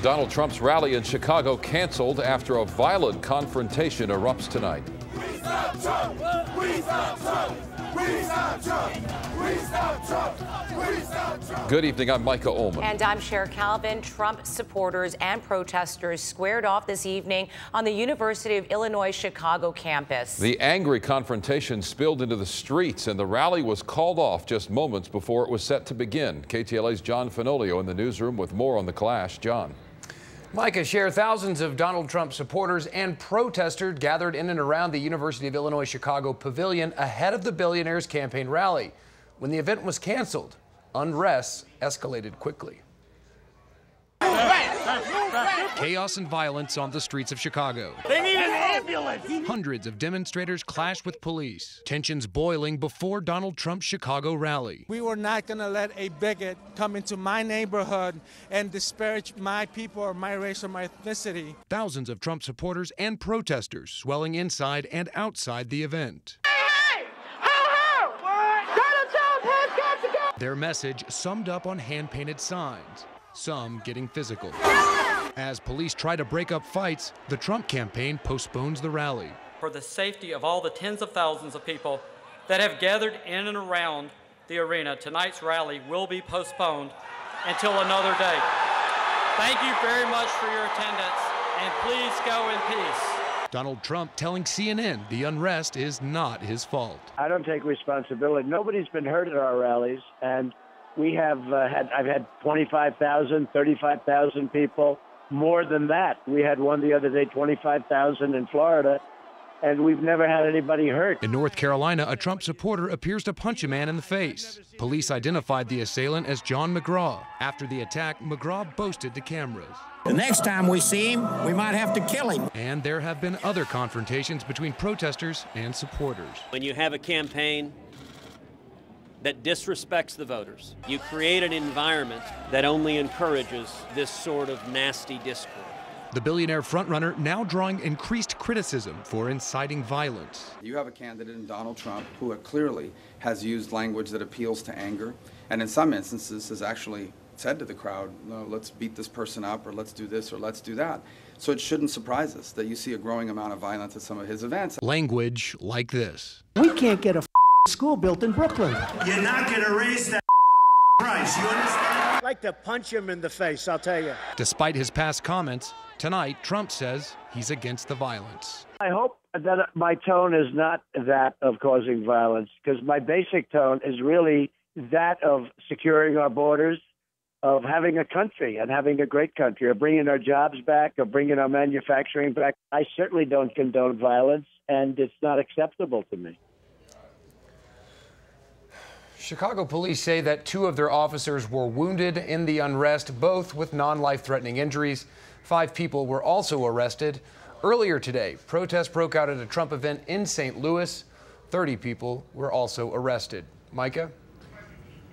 Donald Trump's rally in Chicago canceled after a violent confrontation erupts tonight. We stop Trump! We stop Trump! We stop Trump! We stop Trump! We stop Trump! Good evening, I'm Micah Ullman. And I'm Cher Calvin. Trump supporters and protesters squared off this evening on the University of Illinois Chicago campus. The angry confrontation spilled into the streets, and the rally was called off just moments before it was set to begin. KTLA's John Fenoglio in the newsroom with more on the clash. John. Micah, Cher, thousands of Donald Trump supporters and protesters gathered in and around the University of Illinois Chicago pavilion ahead of the billionaire's campaign rally. When the event was canceled, unrest escalated quickly. Chaos and violence on the streets of Chicago. They need an ambulance! Hundreds of demonstrators clashed with police. Tensions boiling before Donald Trump's Chicago rally. We were not going to let a bigot come into my neighborhood and disparage my people or my race or my ethnicity. Thousands of Trump supporters and protesters swelling inside and outside the event. Hey! Ho, ho! Donald Trump has got to go! Their message summed up on hand-painted signs, some getting physical. As police try to break up fights, the Trump campaign postpones the rally. For the safety of all the tens of thousands of people that have gathered in and around the arena, tonight's rally will be postponed until another day. Thank you very much for your attendance, and please go in peace. Donald Trump telling CNN the unrest is not his fault. I don't take responsibility. Nobody's been hurt at our rallies, and we have I've had 25,000, 35,000 people. More than that. We had one the other day, 25,000 in Florida, and we've never had anybody hurt. In North Carolina, a Trump supporter appears to punch a man in the face. Police identified the assailant as John McGraw. After the attack, McGraw boasted to cameras. The next time we see him, we might have to kill him. And there have been other confrontations between protesters and supporters. When you have a campaign that disrespects the voters, you create an environment that only encourages this sort of nasty discord. The billionaire frontrunner now drawing increased criticism for inciting violence. You have a candidate in Donald Trump who clearly has used language that appeals to anger, and in some instances has actually said to the crowd, no, let's beat this person up, or let's do this, or let's do that. So it shouldn't surprise us that you see a growing amount of violence at some of his events. Language like this. We can't get a school built in Brooklyn. You're not going to raise that price, you understand? I'd like to punch him in the face, I'll tell you. Despite his past comments, tonight Trump says he's against the violence. I hope that my tone is not that of causing violence, because my basic tone is really that of securing our borders, of having a country and having a great country, of bringing our jobs back, of bringing our manufacturing back. I certainly don't condone violence, and it's not acceptable to me. Chicago police say that 2 of their officers were wounded in the unrest, both with non-life-threatening injuries. 5 people were also arrested. Earlier today, protests broke out at a Trump event in St. Louis. 30 people were also arrested. Micah?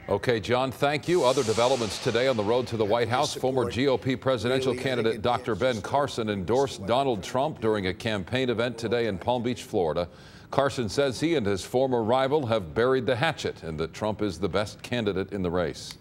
Okay, John, thank you. Other developments today on the road to the White House. Former GOP presidential candidate Dr. Ben Carson endorsed Donald Trump during a campaign event today in Palm Beach, Florida. Carson says he and his former rival have buried the hatchet and that Trump is the best candidate in the race.